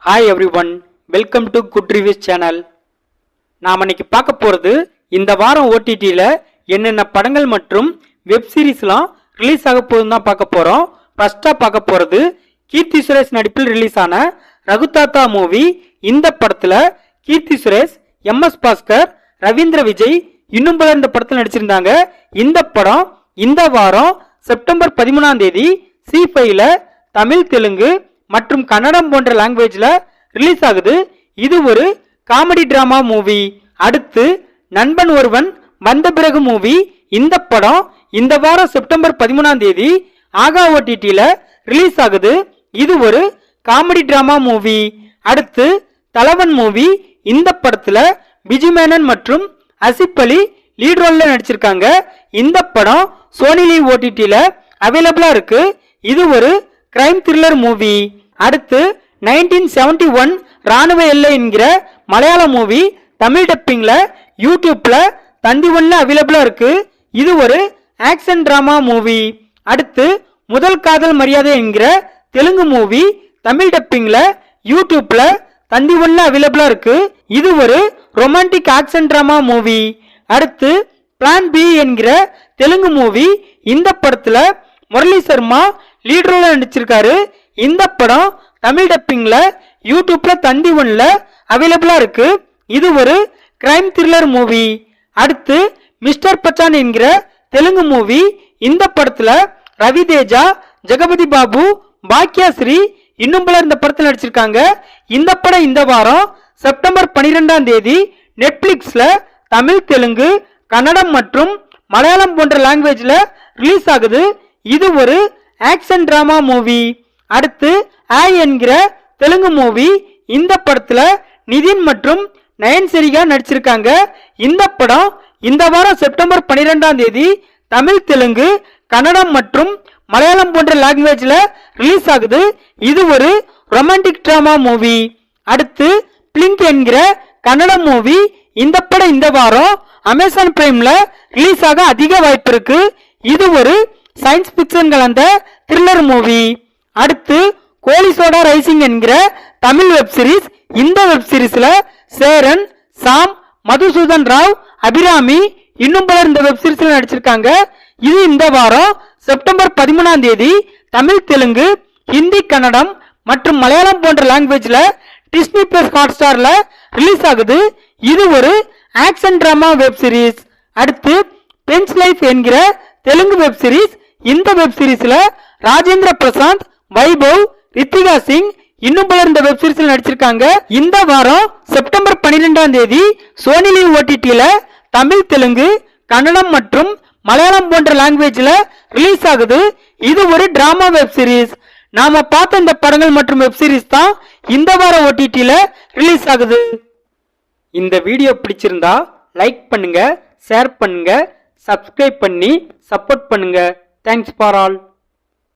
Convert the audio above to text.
Hi everyone, welcome to good reviews channel. நாம் இன்னைக்கு பார்க்க போகிறது இந்த வாரம் ஓடிடியில் என்னென்ன படங்கள் மற்றும் வெப் சீரிஸ்லாம் ரிலீஸ் ஆக போகுதுன்னு தான் பார்க்க போகிறோம். ஃபர்ஸ்ட்டாக பார்க்க போகிறது கீர்த்தி சுரேஷ் நடிப்பில் ரிலீஸ் ஆன ரகுதாத்தா மூவி. இந்த படத்தில் கீர்த்தி சுரேஷ், எம்எஸ் பாஸ்கர், ரவீந்திர விஜய் இன்னும் பலர் இந்த படத்தில் நடிச்சிருந்தாங்க. இந்த படம் இந்த வாரம் செப்டம்பர் 13ஆம் தேதி C5ல தமிழ், தெலுங்கு மற்றும் கன்னடம் போன்ற லாங்குவேஜ்ல ரிலீஸ் ஆகுது. இது ஒரு காமெடி டிராமா மூவி. அடுத்து நண்பன் ஒருவன் வந்த பிறகு மூவி. இந்த படம் இந்த வாரம் செப்டம்பர் 13ஆம் தேதி ஆகா ஓடிடில ரிலீஸ் ஆகுது. இது ஒரு காமெடி டிராமா மூவி. அடுத்து தலைவன் மூவி. இந்த படத்துல பிஜு மேனன் மற்றும் அசிப் அலி லீட் ரோல்ல நடிச்சிருக்காங்க. இந்த படம் சோனி லிவ் ஓடிடில அவைலபிளா இருக்கு. இது ஒரு கிரைம் த்ரில்லர் மூவி. அடுத்து 1971 ராணுவ எல்லை என்கிற மலையாள மூவி. தமிழ் டப்பிங்ல யூடியூப்ல தந்தி ஒன்ல அவைலபிளா இருக்கு. இது ஒரு ஆக்ஷன் டிராமா மூவி. அடுத்து முதல் காதல் மரியாதை என்கிற தெலுங்கு மூவி. தமிழ் டப்பிங்ல யூடியூப்ல தந்தி ஒன்ல அவைலபிளா இருக்கு. இது ஒரு ரொமான்டிக் ஆக்ஷன் டிராமா மூவி. அடுத்து பிளான் பி என்கிற தெலுங்கு மூவி. இந்த படத்துல முரளி சர்மா லீட் ரோல்ல நடிச்சிருக்காரு. இந்த படம் தமிழ் டப்பிங்ல யூடியூப்ல தந்தி ஒன்ல அவைலபிளா இருக்கு. இது ஒரு கிரைம் த்ரில்லர் மூவி. அடுத்து மிஸ்டர் பச்சான் என்கிற தெலுங்கு மூவி. இந்த படத்துல ரவி தேஜா, ஜெகபதி பாபு, பாக்யாஸ்ரீ இன்னும் பலர் இந்த படத்தில் நடிச்சிருக்காங்க. இந்த படம் இந்த வாரம் செப்டம்பர் 12ஆம் தேதி நெட்ஃபிளிக்ஸ்ல தமிழ், தெலுங்கு, கன்னடம் மற்றும் மலையாளம் போன்ற லாங்குவேஜ்ல ரிலீஸ் ஆகுது. இது ஒரு ஆக்ஷன் டிராமா மூவி. அடுத்து ஆய் என்கிற தெலுங்கு மூவி. இந்த படத்துல நிதின் மற்றும் நயன்சரிகா நடிச்சிருக்காங்க. இந்த படம் இந்த வாரம் செப்டம்பர் 12ஆம் தேதி தமிழ், தெலுங்கு, கன்னடம் மற்றும் மலையாளம் போன்ற லாங்குவேஜ்ல ரிலீஸ் ஆகுது. இது ஒரு ரொமான்டிக் டிராமா மூவி. அடுத்து பிளிங்க் என்கிற கன்னட மூவி. இந்த படம் இந்த வாரம் அமேசான் பிரைம்ல ரிலீஸ் ஆக அதிக வாய்ப்பு இருக்கு. இது ஒரு சயின்ஸ் பிக்சன் கலந்த த்ரில்லர் மூவி. அடுத்து கோலி சோடா ரைசிங் என்கிற தமிழ் வெப் சீரிஸ். இந்த வெப் சீரிஸ்ல சேரன், சாம், மதுசூதன் ராவ், அபிராமி இன்னும் பலர் இந்த வெப் சீரிஸ்ல நடிச்சிருக்காங்க. இது இந்த வாரம் செப்டம்பர் 13ஆம் தேதி தமிழ், தெலுங்கு, ஹிந்தி, கன்னடம் மற்றும் மலையாளம் போன்ற லாங்குவேஜ்ல டிஸ்னி பிளஸ் ஹாட்ஸ்டார்ல ரிலீஸ் ஆகுது. இது ஒரு ஆக்ஷன் டிராமா வெப் சீரிஸ். அடுத்து பென்ஸ் லைஃப் என்கிற தெலுங்கு வெப் சீரிஸ். இந்த வெப் சீரிஸ்ல ராஜேந்திர பிரசாந்த், வைபவ், ரித்திகா சிங் இன்னும் பலர் இந்த வெப் சீரிஸ்ல நடிச்சிருக்காங்க. இந்த வாரம் செப்டம்பர் 12ஆம் தேதி சோனி லிவ் ஓடிடில தமிழ், தெலுங்கு, கன்னடம் மற்றும் மலையாளம் போன்ற லாங்குவேஜ்ல ரிலீஸ் ஆகுது. இது ஒரு டிராமா வெப் சீரிஸ். நாம பார்த்த இந்த படங்கள் மற்றும் வெப் சீரிஸ் தான் இந்த வாரம் ஓடிடில ரிலீஸ் ஆகுது. இந்த வீடியோ பிடிச்சிருந்தா லைக் பண்ணுங்க, ஷேர் பண்ணுங்க, சப்ஸ்கிரைப் பண்ணி சப்போர்ட் பண்ணுங்க. Thanks for all.